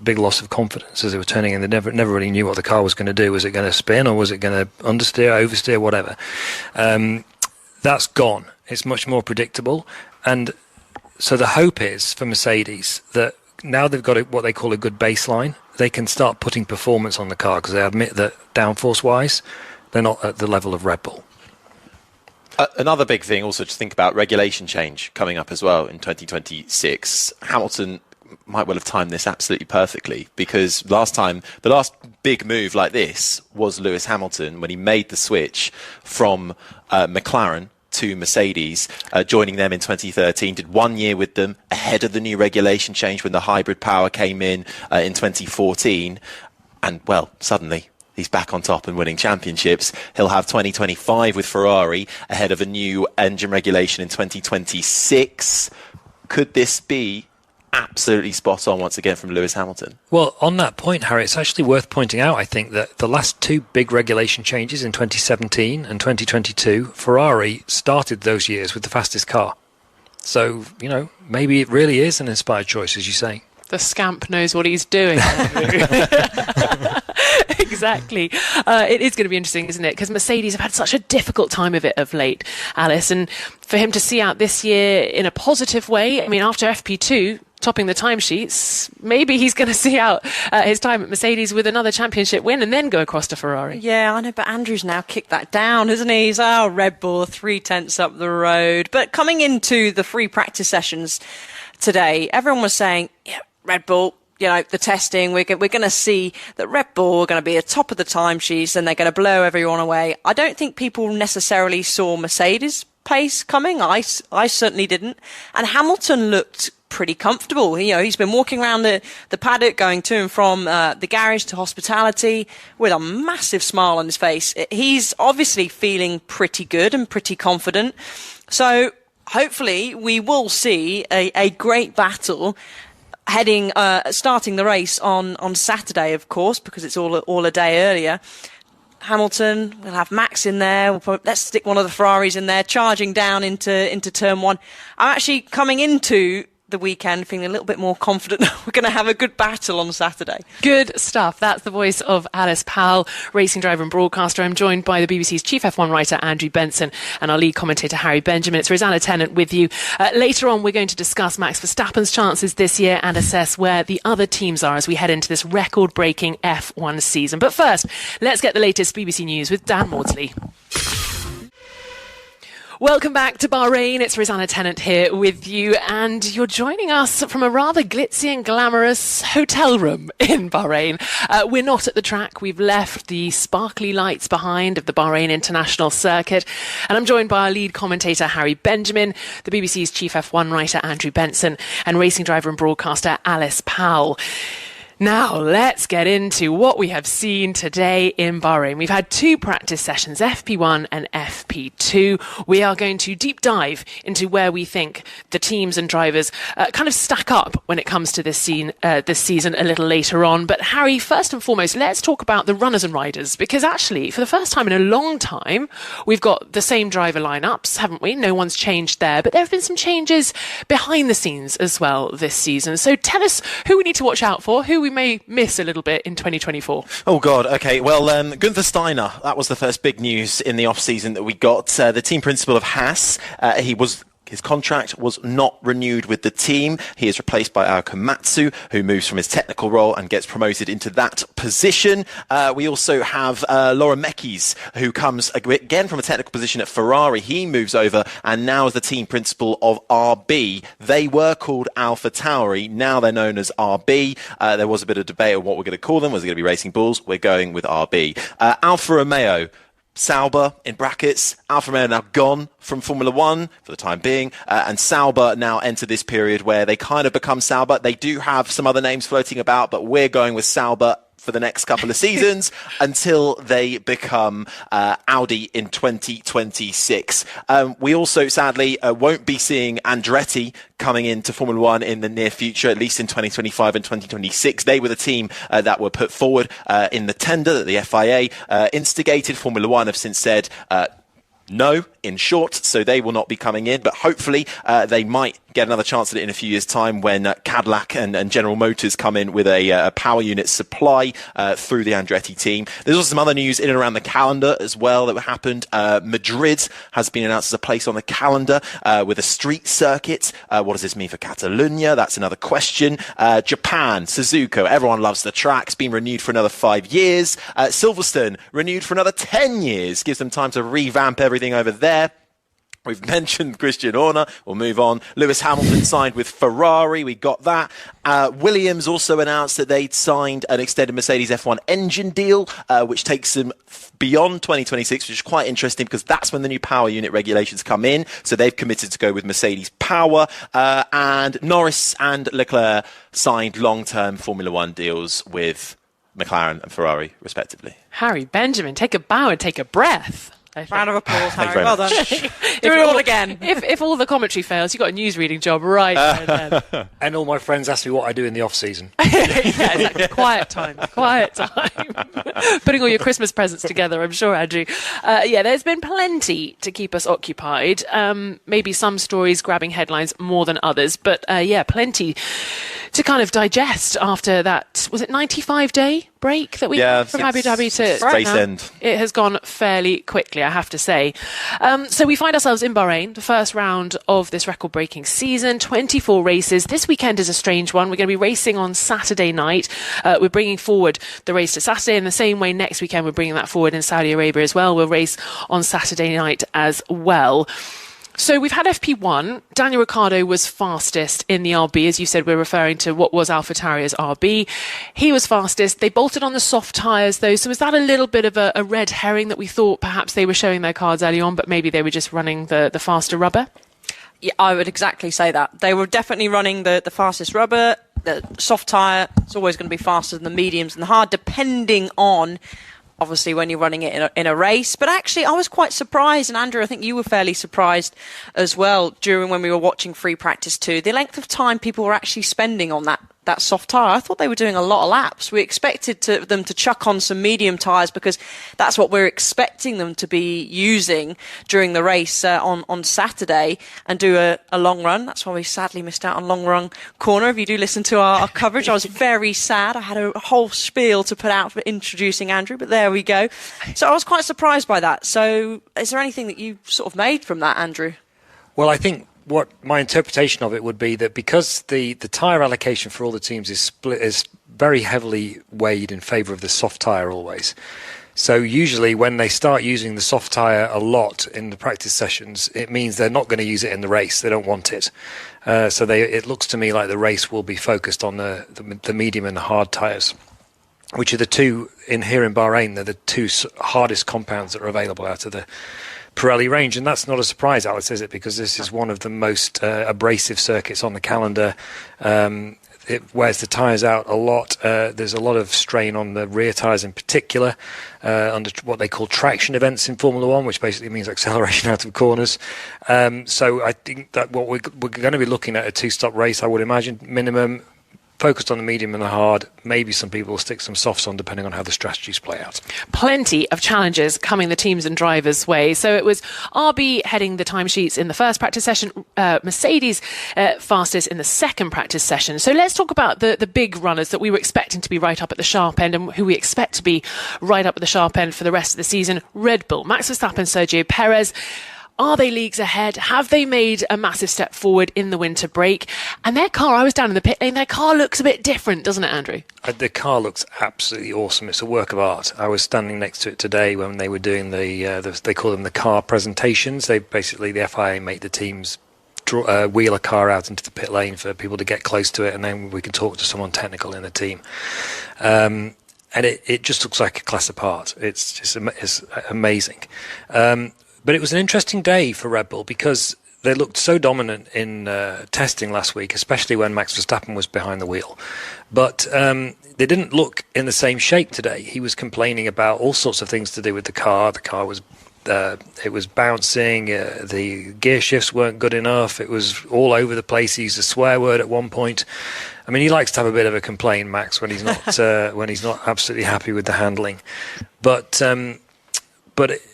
big loss of confidence as they were turning in. They never really knew what the car was going to do. Was it going to spin, or was it going to understeer, oversteer, whatever? That's gone. It's much more predictable. And so the hope is for Mercedes that now they've got what they call a good baseline, they can start putting performance on the car, because they admit that downforce-wise, they're not at the level of Red Bull. Another big thing also to think about, regulation change coming up as well in 2026. Hamilton might well have timed this absolutely perfectly, because the last big move like this was Lewis Hamilton when he made the switch from McLaren to Mercedes, joining them in 2013, did 1 year with them ahead of the new regulation change when the hybrid power came in 2014, and well, suddenly he's back on top and winning championships. He'll have 2025 with Ferrari ahead of a new engine regulation in 2026. Could this be absolutely spot on once again from Lewis Hamilton? Well, on that point, Harry, it's actually worth pointing out, I think, that the last two big regulation changes in 2017 and 2022, Ferrari started those years with the fastest car. So, you know, maybe it really is an inspired choice, as you say. The scamp knows what he's doing. Exactly. It is going to be interesting, isn't it? Because Mercedes have had such a difficult time of it of late, Alice. And for him to see out this year in a positive way, I mean, after FP2 topping the timesheets, maybe he's going to see out his time at Mercedes with another championship win and then go across to Ferrari. Yeah, I know, but Andrew's now kicked that down, hasn't he? He's, Red Bull, 3/10 up the road. But coming into the free practice sessions today, everyone was saying, yeah, Red Bull, you know, the testing, we're going to see that Red Bull are going to be at top of the timesheets and they're going to blow everyone away. I don't think people necessarily saw Mercedes' pace coming. I certainly didn't. And Hamilton looked pretty comfortable. You know, he's been walking around the paddock, going to and from the garage to hospitality with a massive smile on his face. He's obviously feeling pretty good and pretty confident. So hopefully we will see a great battle starting the race on Saturday, of course, because it's all a day earlier. Hamilton, we'll have Max in there. Let's stick one of the Ferraris in there, charging down into turn one. I'm actually coming into the weekend feeling a little bit more confident that we're going to have a good battle on Saturday. Good stuff. That's the voice of Alice Powell, racing driver and broadcaster. I'm joined by the BBC's chief F1 writer, Andrew Benson, and our lead commentator, Harry Benjamin. It's Rosanna Tennant with you. Later on, we're going to discuss Max Verstappen's chances this year and assess where the other teams are as we head into this record-breaking F1 season. But first, let's get the latest BBC News with Dan Maudsley. Welcome back to Bahrain. It's Rosanna Tennant here with you, and you're joining us from a rather glitzy and glamorous hotel room in Bahrain. We're not at the track. We've left the sparkly lights behind of the Bahrain International Circuit, and I'm joined by our lead commentator, Harry Benjamin, the BBC's chief F1 writer, Andrew Benson, and racing driver and broadcaster, Alice Powell. Now, let's get into what we have seen today in Bahrain. We've had 2 practice sessions, FP1 and FP2. We are going to deep dive into where we think the teams and drivers kind of stack up when it comes to this season a little later on. But Harry, first and foremost, let's talk about the runners and riders, because actually, for the first time in a long time, we've got the same driver lineups, haven't we? No one's changed there, but there have been some changes behind the scenes as well this season. So tell us who we need to watch out for, who we may miss a little bit in 2024. Oh, God. OK, well, Gunther Steiner, that was the first big news in the off-season that we got. The team principal of Haas, his contract was not renewed with the team. He is replaced by Ao Komatsu, who moves from his technical role and gets promoted into that position. We also have Laura Mekies, who comes again from a technical position at Ferrari. He moves over and now is the team principal of RB. They were called Alpha Tauri. Now they're known as RB. There was a bit of debate on what we're going to call them. Was it going to be Racing Bulls? We're going with RB. Alfa Romeo. Sauber, in brackets, Alfa Romeo now gone from Formula One for the time being, and Sauber now enter this period where they kind of become Sauber. They do have some other names floating about, but we're going with Sauber for the next couple of seasons until they become Audi in 2026. We also, sadly, won't be seeing Andretti coming into Formula One in the near future, at least in 2025 and 2026. They were the team that were put forward in the tender that the FIA instigated. Formula One have since said no, in short, so they will not be coming in, but hopefully they might get another chance at it in a few years' time when Cadillac and General Motors come in with a power unit supply through the Andretti team. There's also some other news in and around the calendar as well that happened. Madrid has been announced as a place on the calendar with a street circuit. What does this mean for Catalonia? That's another question. Japan, Suzuka, everyone loves the track. It's been renewed for another 5 years. Silverstone, renewed for another 10 years. Gives them time to revamp everything over there. We've mentioned Christian Horner. We'll move on. Lewis Hamilton signed with Ferrari. We got that. Williams also announced that they'd signed an extended Mercedes F1 engine deal, which takes them beyond 2026, which is quite interesting because that's when the new power unit regulations come in. So they've committed to go with Mercedes power. And Norris and Leclerc signed long-term Formula One deals with McLaren and Ferrari, respectively. Harry Benjamin, take a bow and take a breath. Round of applause, Harry. Well done. Do it all again. If all the commentary fails, you've got a newsreading job right there then. And all my friends ask me what I do in the off-season. Yeah, exactly. Quiet time. Putting all your Christmas presents together, I'm sure, Andrew. There's been plenty to keep us occupied. Maybe some stories grabbing headlines more than others, but plenty to kind of digest after that, was it 95-day break that we had from Abu Dhabi to race end? It has gone fairly quickly, I have to say. So we find ourselves in Bahrain, the first round of this record-breaking season, 24 races. This weekend is a strange one. We're going to be racing on Saturday night. We're bringing forward the race to Saturday in the same way next weekend we're bringing that forward in Saudi Arabia as well. We'll race on Saturday night as well. So we've had FP1. Daniel Ricciardo was fastest in the RB. As you said, we're referring to what was Alpha Tauri as RB. He was fastest. They bolted on the soft tyres, though. So was that a little bit of a red herring that we thought perhaps they were showing their cards early on, but maybe they were just running the faster rubber? Yeah, I would exactly say that. They were definitely running the fastest rubber. The soft tyre, it's always going to be faster than the mediums and the hard, depending on obviously when you're running it in a race. But actually, I was quite surprised, and Andrew, I think you were fairly surprised as well when we were watching free practice 2, the length of time people were actually spending on that that soft tyre. I thought they were doing a lot of laps. We expected them to chuck on some medium tyres because that's what we're expecting them to be using during the race on Saturday, and do a long run. That's why we sadly missed out on Long Run Corner. If you do listen to our coverage, I was very sad. I had a whole spiel to put out for introducing Andrew, but there we go. So I was quite surprised by that. So is there anything that you sort of made from that, Andrew? Well, I think what my interpretation of it would be that because the tyre allocation for all the teams is very heavily weighed in favour of the soft tyre always. So usually when they start using the soft tyre a lot in the practice sessions, it means they're not going to use it in the race. They don't want it. So it looks to me like the race will be focused on the medium and the hard tyres, which are the two here in Bahrain. They're the two hardest compounds that are available out of the Pirelli range, and that's not a surprise, Alex, is it? Because this is one of the most abrasive circuits on the calendar. It wears the tyres out a lot. There's a lot of strain on the rear tyres in particular, under what they call traction events in Formula One, which basically means acceleration out of corners. So I think that what we're going to be looking at a two-stop race, I would imagine, minimum, focused on the medium and the hard. Maybe some people will stick some softs on depending on how the strategies play out. Plenty of challenges coming the teams and drivers' way. So it was RB heading the timesheets in the first practice session, Mercedes fastest in the second practice session. So let's talk about the big runners that we were expecting to be right up at the sharp end and who we expect to be right up at the sharp end for the rest of the season. Red Bull, Max Verstappen, Sergio Perez. Are they leagues ahead? Have they made a massive step forward in the winter break? And their car, I was down in the pit lane, their car looks a bit different, doesn't it, Andrew? The car looks absolutely awesome. It's a work of art. I was standing next to it today when they were doing they call them the car presentations. The FIA make the teams wheel a car out into the pit lane for people to get close to it, and then we can talk to someone technical in the team. And it just looks like a class apart. It's amazing. But it was an interesting day for Red Bull because they looked so dominant in testing last week, especially when Max Verstappen was behind the wheel. But they didn't look in the same shape today. He was complaining about all sorts of things to do with the car. The car was it was bouncing. The gear shifts weren't good enough. It was all over the place. He used a swear word at one point. I mean, he likes to have a bit of a complaint, Max, when he's not absolutely happy with the handling. But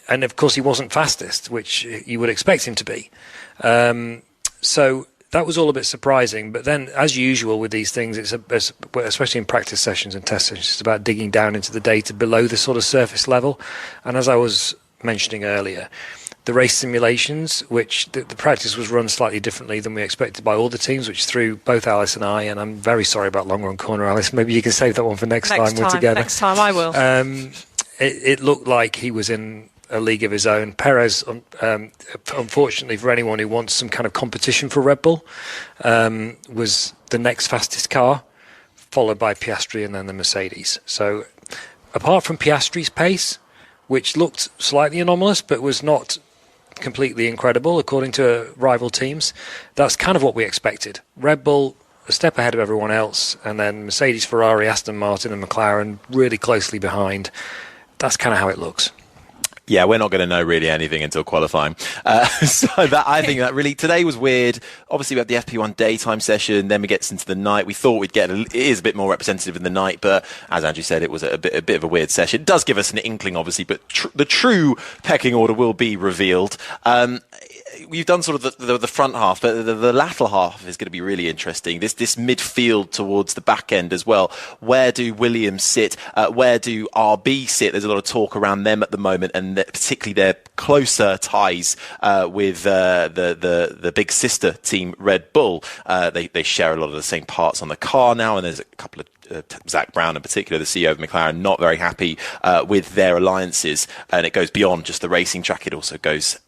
and of course he wasn't fastest, which you would expect him to be. So that was all a bit surprising. But then, as usual with these things, especially in practice sessions and test sessions, it's about digging down into the data below the sort of surface level. And as I was mentioning earlier, the race simulations, which the practice was run slightly differently than we expected by all the teams, which threw both Alice and I, and I'm very sorry about Long Run Corner, Alice. Maybe you can save that one for next time we're together. Next time I will. It looked like he was in a league of his own. Perez, unfortunately for anyone who wants some kind of competition for Red Bull, was the next fastest car, followed by Piastri and then the Mercedes. So apart from Piastri's pace, which looked slightly anomalous but was not completely incredible according to rival teams, that's kind of what we expected. Red Bull a step ahead of everyone else, and then Mercedes, Ferrari, Aston Martin and McLaren really closely behind. That's kind of how it looks. Yeah, we're not going to know really anything until qualifying. So I think that really today was weird. Obviously, we have the FP1 daytime session, then we get into the night. We thought we'd get it is a bit more representative in the night, but as Andrew said, it was a bit of a weird session. It does give us an inkling, obviously, but the true pecking order will be revealed. We've done sort of the front half, but the latter half is going to be really interesting. This midfield towards the back end as well. Where do Williams sit? Where do RB sit? There's a lot of talk around them at the moment, and particularly their closer ties with the big sister team Red Bull. They share a lot of the same parts on the car now, and there's a couple of Zach Brown in particular, the CEO of McLaren, not very happy with their alliances, and it goes beyond just the racing track. It also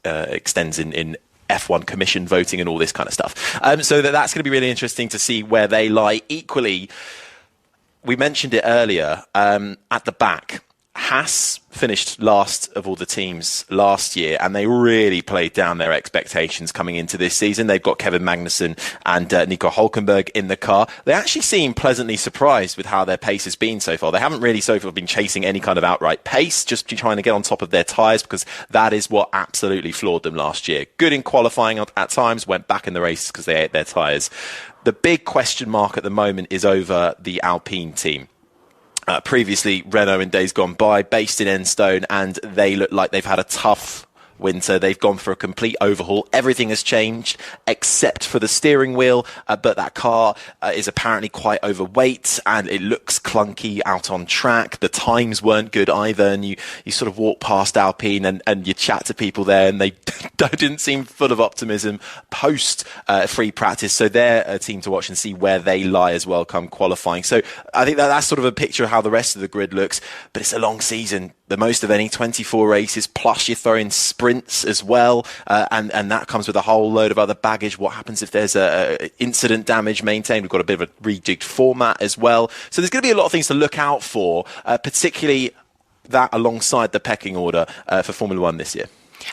extends in F1 commission voting and all this kind of stuff. So that's going to be really interesting to see where they lie. Equally, we mentioned it earlier, at the back, Haas finished last of all the teams last year, and they really played down their expectations coming into this season. They've got Kevin Magnussen and Nico Hülkenberg in the car. They actually seem pleasantly surprised with how their pace has been so far. They haven't really so far been chasing any kind of outright pace, just trying to get on top of their tyres, because that is what absolutely floored them last year. Good in qualifying at times, went back in the races because they ate their tyres. The big question mark at the moment is over the Alpine team. Previously, Renault in days gone by, based in Enstone, and they look like they've had a tough winter. They've gone for a complete overhaul. Everything has changed except for the steering wheel, but that car is apparently quite overweight and it looks clunky out on track. The times weren't good either, and you sort of walk past Alpine and you chat to people there, and they didn't seem full of optimism post free practice. So they're a team to watch and see where they lie as well come qualifying. So I think that's sort of a picture of how the rest of the grid looks, but it's a long season. The most of any 24 races, plus you throw in sprints as well, and that comes with a whole load of other baggage. What happens if there's a incident damage maintained? We've got a bit of a rejigged format as well. So there's going to be a lot of things to look out for, particularly that alongside the pecking order for Formula One this year.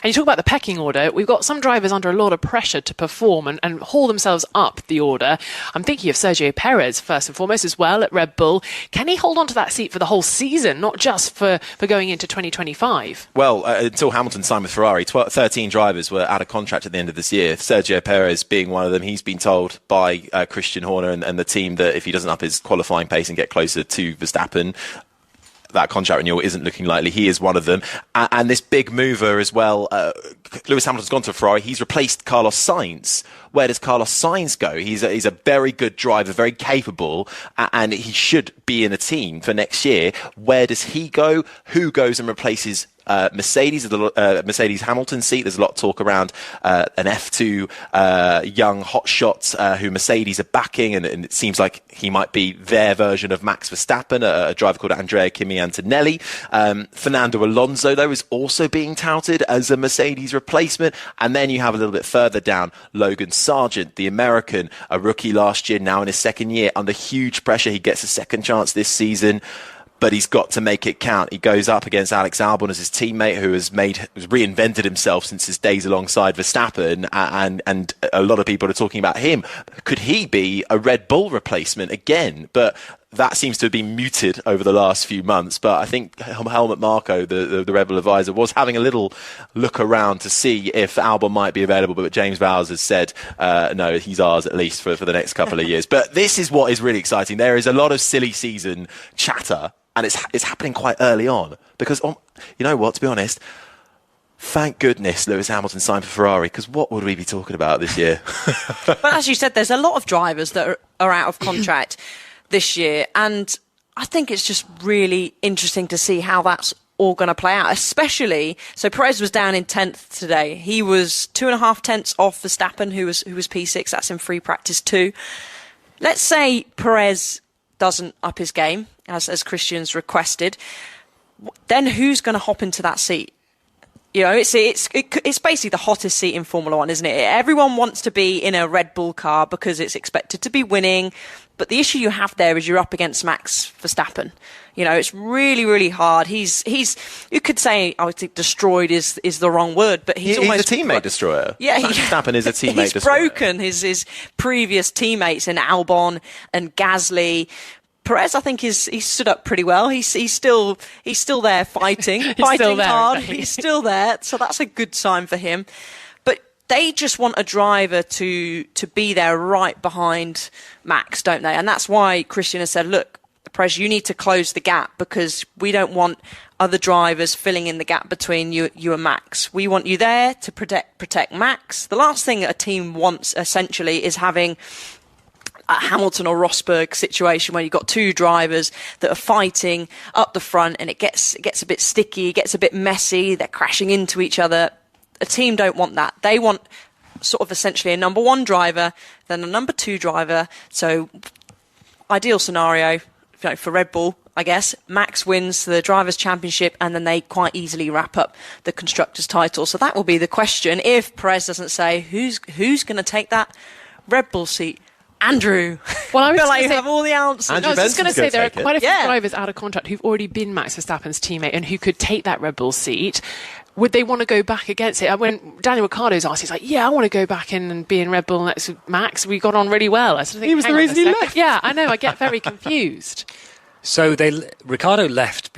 And you talk about the pecking order. We've got some drivers under a lot of pressure to perform and haul themselves up the order. I'm thinking of Sergio Perez, first and foremost, as well, at Red Bull. Can he hold on to that seat for the whole season, not just for going into 2025? Well, until Hamilton signed with Ferrari, 13 drivers were out of contract at the end of this year. Sergio Perez being one of them. He's been told by Christian Horner and the team that if he doesn't up his qualifying pace and get closer to Verstappen, that contract renewal isn't looking likely. He is one of them. And this big mover as well, Lewis Hamilton's gone to Ferrari. He's replaced Carlos Sainz. Where does Carlos Sainz go? He's a very good driver, very capable, and he should be in a team for next year. Where does he go? Who goes and replaces Mercedes, Mercedes Hamilton seat? There's a lot of talk around an F2 young hotshot who Mercedes are backing, and it seems like he might be their version of Max Verstappen, a driver called Andrea Kimi Antonelli. Fernando Alonso, though, is also being touted as a Mercedes replacement. And then you have a little bit further down, Logan Sargent, the American, a rookie last year, now in his second year, under huge pressure. He gets a second chance this season, but he's got to make it count. He goes up against Alex Albon as his teammate, who has reinvented himself since his days alongside Verstappen, and a lot of people are talking about him. Could he be a Red Bull replacement again? But that seems to have been muted over the last few months. But I think Helmut Marko, the Red Bull advisor, was having a little look around to see if Albon might be available. But James Vowles has said, no, he's ours at least for the next couple of years. But this is what is really exciting. There is a lot of silly season chatter, and it's happening quite early on. Because, you know what, to be honest, thank goodness Lewis Hamilton signed for Ferrari, because what would we be talking about this year? But as you said, there's a lot of drivers that are out of contract this year, and I think it's just really interesting to see how that's all going to play out, especially, so Perez was down in 10th today. He was 2.5 tenths off Verstappen, who was P6. That's in free practice 2. Let's say Perez doesn't up his game, as Christian's requested, then who's going to hop into that seat? You know, it's basically the hottest seat in Formula One, isn't it? Everyone wants to be in a Red Bull car because it's expected to be winning. But the issue you have there is you're up against Max Verstappen. You know, it's really, really hard. He's you could say, I would think destroyed is the wrong word, but he's almost a teammate destroyer. Yeah, Max Verstappen is a teammate destroyer. He's broken his previous teammates in Albon and Gasly. Perez, I think, he's stood up pretty well. He's still there fighting, fighting hard. He's still there, so that's a good sign for him. But they just want a driver to be there right behind Max, don't they? And that's why Christian has said, look, Perez, you need to close the gap, because we don't want other drivers filling in the gap between you and Max. We want you there to protect Max. The last thing a team wants, essentially, is having a Hamilton or Rosberg situation where you've got two drivers that are fighting up the front, and it gets a bit sticky, it gets a bit messy, they're crashing into each other. A team don't want that. They want sort of essentially a number 1 driver, then a number 2 driver. So ideal scenario, for Red Bull, I guess, Max wins the Drivers' Championship, and then they quite easily wrap up the Constructors' title. So that will be the question. If Perez doesn't say who's going to take that Red Bull seat, Andrew. Well, I was feel gonna like you say- have all the answers. Andrew No, I was just going to Benson's say there are take it. quite a few Yeah. drivers out of contract who've already been Max Verstappen's teammate and who could take that Red Bull seat. Would they want to go back against it? When Daniel Ricciardo's asked, he's like, "Yeah, I want to go back in and be in Red Bull next to Max. We got on really well." I sort of think, He was the hang on a reason he second. left. Yeah, I know. I get very confused. So Ricardo left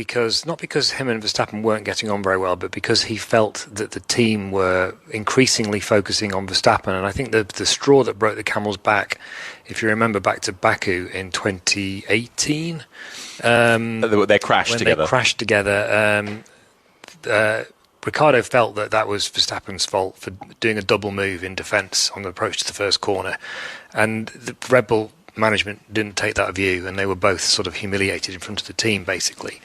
not because him and Verstappen weren't getting on very well, but because he felt that the team were increasingly focusing on Verstappen. And I think the straw that broke the camel's back, if you remember back to Baku in 2018, They crashed when together. they crashed together, Ricardo felt that was Verstappen's fault for doing a double move in defence on the approach to the first corner, and the Red Bull management didn't take that view, and they were both sort of humiliated in front of the team, basically.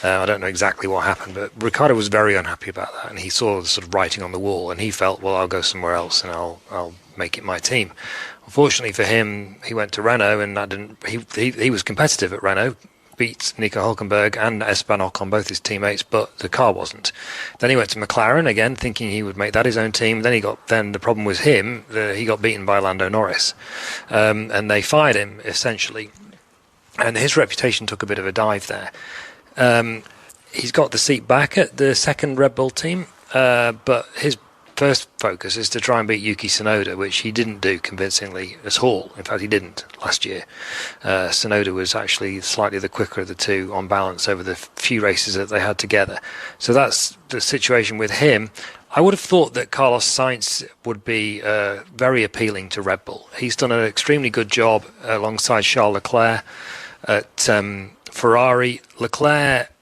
I don't know exactly what happened, but Ricardo was very unhappy about that, and he saw the sort of writing on the wall, and he felt, well, I'll go somewhere else and I'll make it my team. Unfortunately for him, he went to Renault, and that didn't. He was competitive at Renault, beat Nico Hülkenberg and Esteban Ocon, both his teammates, but the car wasn't. Then he went to McLaren again, thinking he would make that his own team. Then the problem was him. He got beaten by Lando Norris, and they fired him essentially. And his reputation took a bit of a dive there. He's got the seat back at the second Red Bull team, but his first focus is to try and beat Yuki Tsunoda, which he didn't do convincingly at all. In fact, he didn't last year. Tsunoda was actually slightly the quicker of the two on balance over the few races that they had together. So that's the situation with him. I would have thought that Carlos Sainz would be very appealing to Red Bull. He's done an extremely good job alongside Charles Leclerc at Ferrari. Leclerc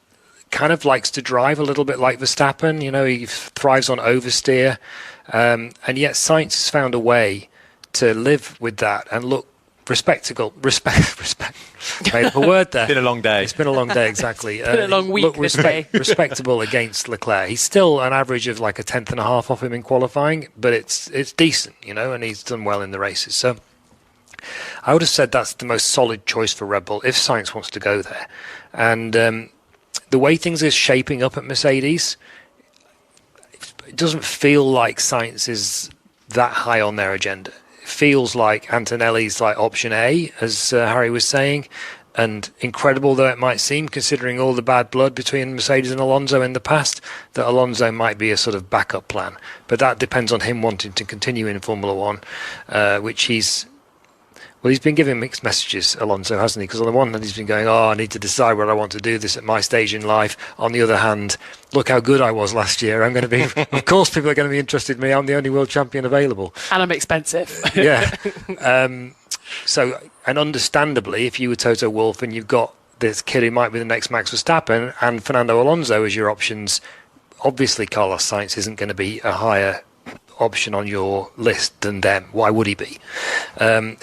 kind of likes to drive a little bit like Verstappen. You know, he thrives on oversteer. And yet Sainz has found a way to live with that and look respectable. Respect. Made up a word there. It's been a long day. It's been a long day, exactly. been a long week Look this day. respectable against Leclerc. He's still an average of like a tenth and a half off him in qualifying, but it's decent, you know, and he's done well in the races. So I would have said that's the most solid choice for Red Bull if Sainz wants to go there. And the way things are shaping up at Mercedes, it doesn't feel like Sainz is that high on their agenda. It feels like Antonelli's like option A, as Harry was saying, and incredible though it might seem, considering all the bad blood between Mercedes and Alonso in the past, that Alonso might be a sort of backup plan. But that depends on him wanting to continue in Formula One, which he's been giving mixed messages, Alonso, hasn't he? Because on the one hand, he's been going, I need to decide whether I want to do this at my stage in life. On the other hand, look how good I was last year. I'm going to be, of course, people are going to be interested in me. I'm the only world champion available. And I'm expensive. Yeah. So, and understandably, if you were Toto Wolff and you've got this kid who might be the next Max Verstappen and Fernando Alonso as your options, obviously Carlos Sainz isn't going to be a higher option on your list than them. Why would he be?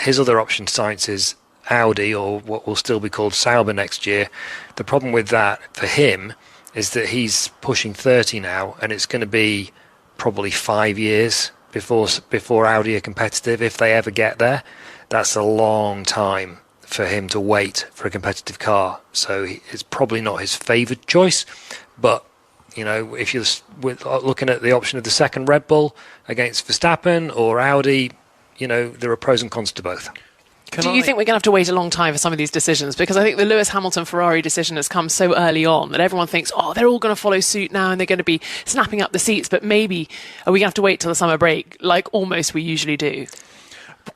His other option, Sainz, is Audi, or what will still be called Sauber next year. The problem with that for him is that he's pushing 30 now, and it's going to be probably 5 years before Audi are competitive, if they ever get there. That's a long time for him to wait for a competitive car. So it's probably not his favoured choice, but you know, if you're looking at the option of the second Red Bull against Verstappen or Audi, you know, there are pros and cons to both. Do you think we're going to have to wait a long time for some of these decisions? Because I think the Lewis Hamilton-Ferrari decision has come so early on that everyone thinks, they're all going to follow suit now and they're going to be snapping up the seats. But maybe are we going to have to wait till the summer break, like almost we usually do?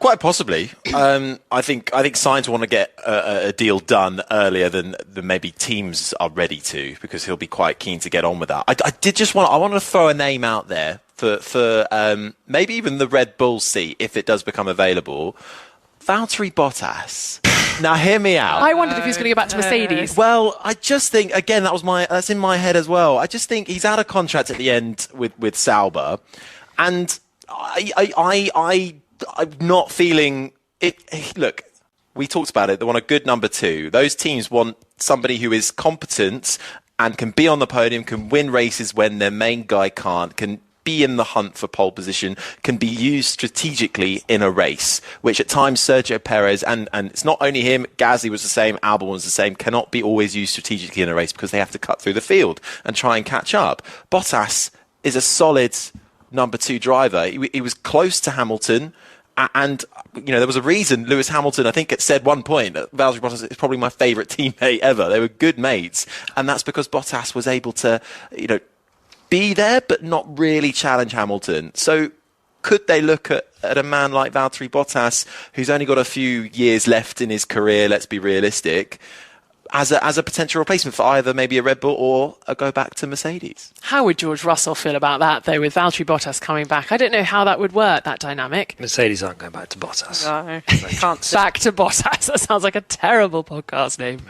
Quite possibly. I think Sainz will want to get a deal done earlier than maybe teams are ready to, because he'll be quite keen to get on with that. I want to throw a name out there for maybe even the Red Bull seat if it does become available. Valtteri Bottas. Now hear me out. I wondered if he was going to go back to Mercedes. Well, I just think again that's in my head as well. I just think he's out of contract at the end with Sauber, and I'm not feeling it. Look, we talked about it. They want a good number two. Those teams want somebody who is competent and can be on the podium, can win races when their main guy can't, can be in the hunt for pole position, can be used strategically in a race, which at times Sergio Perez, and it's not only him, Gasly was the same, Albon was the same, cannot be always used strategically in a race because they have to cut through the field and try and catch up. Bottas is a solid number two driver. He was close to Hamilton, And, there was a reason Lewis Hamilton, I think, said one point that Valtteri Bottas is probably my favourite teammate ever. They were good mates. And that's because Bottas was able to, be there, but not really challenge Hamilton. So could they look at a man like Valtteri Bottas, who's only got a few years left in his career, let's be realistic, as a potential replacement for either maybe a Red Bull or a go back to Mercedes? How would George Russell feel about that, though, with Valtteri Bottas coming back? I don't know how that would work, that dynamic. Mercedes aren't going back to Bottas. No, they can't. Back to Bottas. That sounds like a terrible podcast name.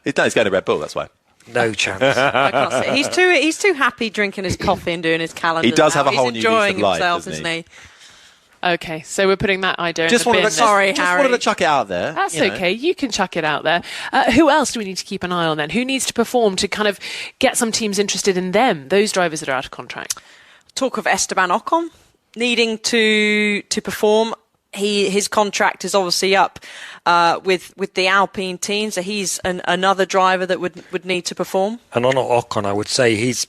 He's going to Red Bull, that's why. No chance. I can't see. He's too happy drinking his coffee and doing his calendar. He does have a He's whole new lease of enjoying life, himself, doesn't isn't he? Okay, so we're putting that idea Just in the bin. wanted to chuck it out there. That's okay. You can chuck it out there. Who else do we need to keep an eye on then? Who needs to perform to kind of get some teams interested in them, those drivers that are out of contract? Talk of Esteban Ocon needing to perform. His contract is obviously up with the Alpine team, so he's another driver that would need to perform. And on Ocon, I would say he's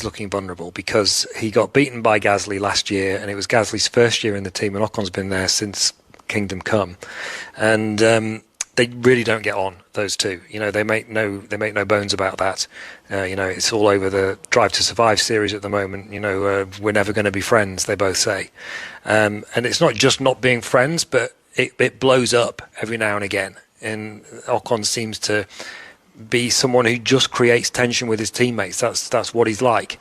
looking vulnerable because he got beaten by Gasly last year, and it was Gasly's first year in the team, and Ocon's been there since Kingdom Come, and they really don't get on, those two. They make no bones about that. It's all over the Drive to Survive series at the moment. We're never going to be friends, they both say, and it's not just not being friends, but it blows up every now and again. And Ocon seems to be someone who just creates tension with his teammates. That's what he's like.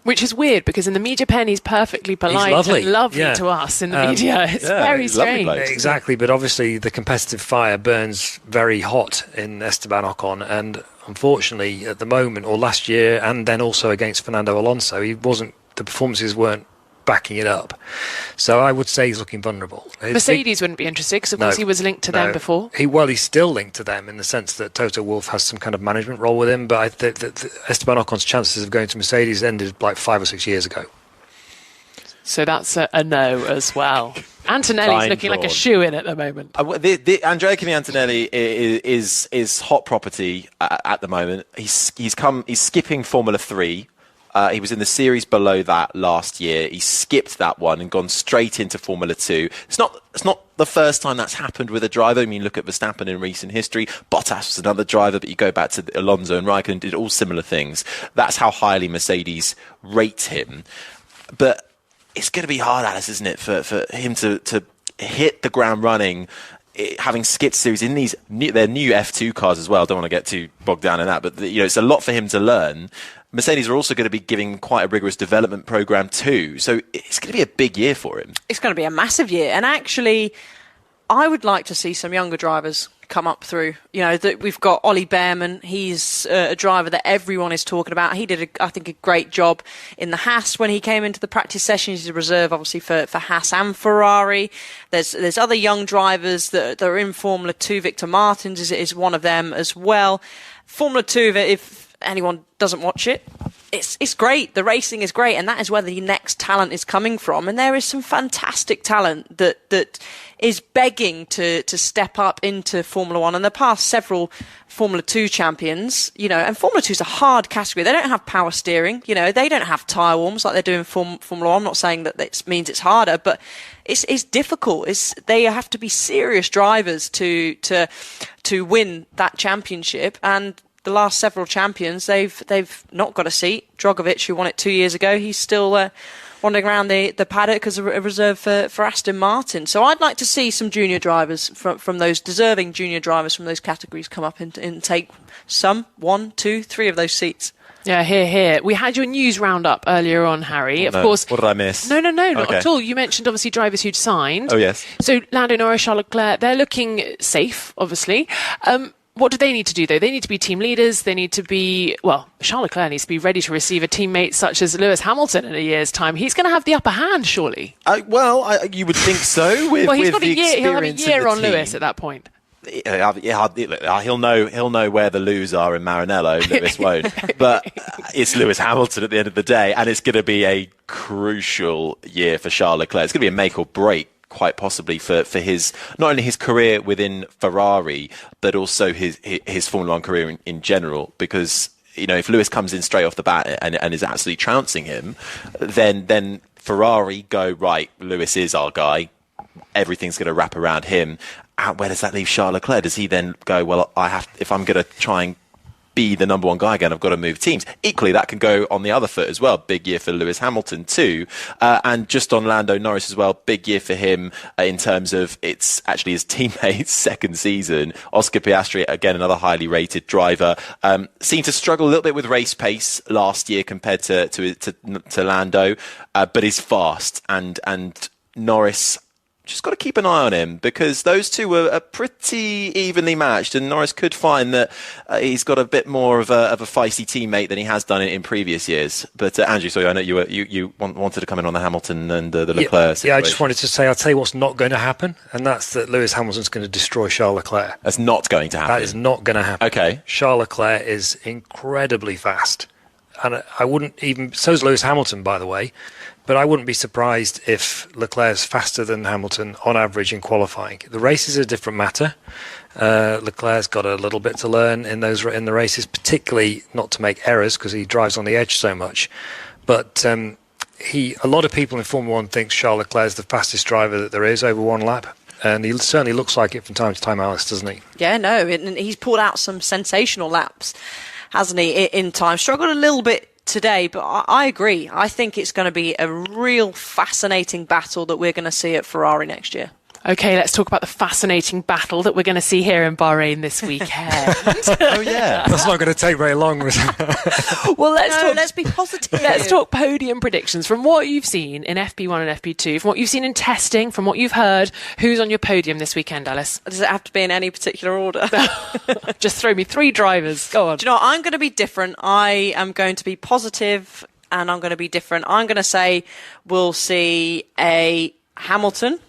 Which is weird because in the media pen he's perfectly polite and lovely to us in the media. It's very strange. Exactly, but obviously the competitive fire burns very hot in Esteban Ocon, and unfortunately at the moment, or last year, and then also against Fernando Alonso, the performances weren't backing it up. So I would say he's looking vulnerable. Mercedes wouldn't be interested because, of course, he was linked to them before. He's still linked to them in the sense that Toto Wolff has some kind of management role with him, but I think that Esteban Ocon's chances of going to Mercedes ended like 5 or 6 years ago. So that's a no as well. Antonelli's looking like a shoe-in at the moment. Andrea Kimi Antonelli is hot property at the moment. He's skipping Formula 3. He was in the series below that last year. He skipped that one and gone straight into Formula 2. It's not the first time that's happened with a driver. I mean, look at Verstappen in recent history. Bottas was another driver, but you go back to Alonso and Raikkonen did all similar things. That's how highly Mercedes rates him. But it's going to be hard, Alice, isn't it, for him to hit the ground running, having skipped series in their new F2 cars as well. I don't want to get too bogged down in that, but it's a lot for him to learn. Mercedes are also going to be giving quite a rigorous development program too. So it's going to be a big year for him. It's going to be a massive year. And actually, I would like to see some younger drivers come up through. We've got Ollie Behrman. He's a driver that everyone is talking about. He did, I think, a great job in the Haas when he came into the practice session. He's a reserve, obviously, for Haas and Ferrari. There's other young drivers that are in Formula 2. Victor Martins is one of them as well. Formula 2, if anyone doesn't watch it, it's great. The racing is great, and that is where the next talent is coming from. And there is some fantastic talent that is begging to step up into Formula 1. And the past several Formula 2 champions, and Formula 2 is a hard category. They don't have power steering, they don't have tyre warms like they do in Formula 1. I'm not saying that it means it's harder, but it's difficult. They have to be serious drivers to win that championship. And the last several champions, they've not got a seat. Drogovic, who won it 2 years ago, he's still wandering around the paddock as a reserve for Aston Martin. So I'd like to see some junior drivers from those deserving junior drivers from those categories come up and take some 1, 2, 3 of those seats. Yeah, here. We had your news roundup earlier on, Harry. Of course. What did I miss? No, not at all. You mentioned, obviously, drivers who'd signed. Oh, yes. So Lando Norris, Charles Leclerc, they're looking safe, obviously. What do they need to do, though? They need to be team leaders. They need to be, Charles Leclerc needs to be ready to receive a teammate such as Lewis Hamilton in a year's time. He's going to have the upper hand, surely. You would think so. He'll have a year on Lewis at that point. He'll know where the loos are in Maranello. Lewis won't. But it's Lewis Hamilton at the end of the day, and it's going to be a crucial year for Charles Leclerc. It's going to be a make or break, quite possibly, for his, not only his career within Ferrari, but also his Formula 1 career in general. Because, if Lewis comes in straight off the bat and is absolutely trouncing him, then Ferrari go, right, Lewis is our guy, everything's going to wrap around him. Where does that leave Charles Leclerc? Does he then go, well, if I'm going to try and be the number one guy again, I've got to move teams? Equally, that can go on the other foot as well. Big year for Lewis Hamilton too. And just on Lando Norris as well, big year for him in terms of it's actually his teammate's second season. Oscar Piastri, again, another highly rated driver, seemed to struggle a little bit with race pace last year compared to Lando, but is fast. And Norris, just got to keep an eye on him, because those two were pretty evenly matched, and Norris could find that he's got a bit more of a feisty teammate than he has done in previous years. But Andrew, sorry, I know you wanted to come in on the Hamilton and the Leclerc situation. Yeah, I just wanted to say, I'll tell you what's not going to happen, and that's that Lewis Hamilton's going to destroy Charles Leclerc. That's not going to happen. That is not going to happen. Okay. Charles Leclerc is incredibly fast, and I wouldn't even. So is Lewis Hamilton, by the way. But I wouldn't be surprised if Leclerc's faster than Hamilton on average in qualifying. The race is a different matter. Leclerc's got a little bit to learn in the races, particularly not to make errors because he drives on the edge so much. But a lot of people in Formula One think Charles Leclerc is the fastest driver that there is over one lap. And he certainly looks like it from time to time, Alice, doesn't he? Yeah, no, and he's pulled out some sensational laps, hasn't he, in time. Struggled a little bit today, but I agree. I think it's going to be a real fascinating battle that we're going to see at Ferrari next year. Okay, let's talk about the fascinating battle that we're going to see here in Bahrain this weekend. Oh, yeah. That's not going to take very long. Well, let's be positive. Let's talk podium predictions. From what you've seen in FP1 and FP2, from what you've seen in testing, from what you've heard, who's on your podium this weekend, Alice? Does it have to be in any particular order? Just throw me 3 drivers. Go on. Do you know what? I'm going to be different. I am going to be positive, and I'm going to be different. I'm going to say we'll see a Hamilton.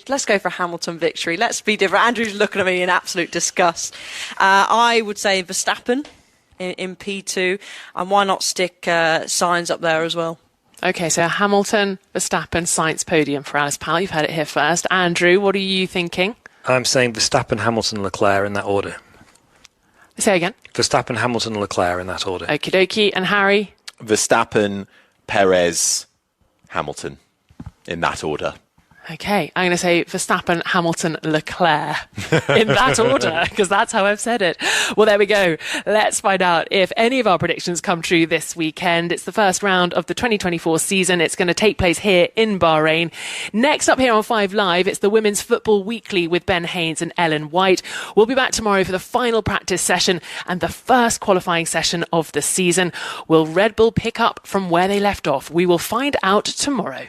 Let's go for a Hamilton victory. Let's be different. Andrew's looking at me in absolute disgust. I would say Verstappen in P2, and why not stick Sainz up there as well? Okay, so Hamilton, Verstappen, Sainz podium for Alice Powell. You've heard it here first. Andrew, what are you thinking? I'm saying Verstappen, Hamilton, Leclerc in that order. Say again. Verstappen, Hamilton, Leclerc in that order. Okie dokie. And Harry? Verstappen, Perez, Hamilton in that order. Okay, I'm going to say Verstappen, Hamilton, Leclerc in that order, because that's how I've said it. Well, there we go. Let's find out if any of our predictions come true this weekend. It's the first round of the 2024 season. It's going to take place here in Bahrain. Next up here on 5 Live, it's the Women's Football Weekly with Ben Haynes and Ellen White. We'll be back tomorrow for the final practice session and the first qualifying session of the season. Will Red Bull pick up from where they left off? We will find out tomorrow.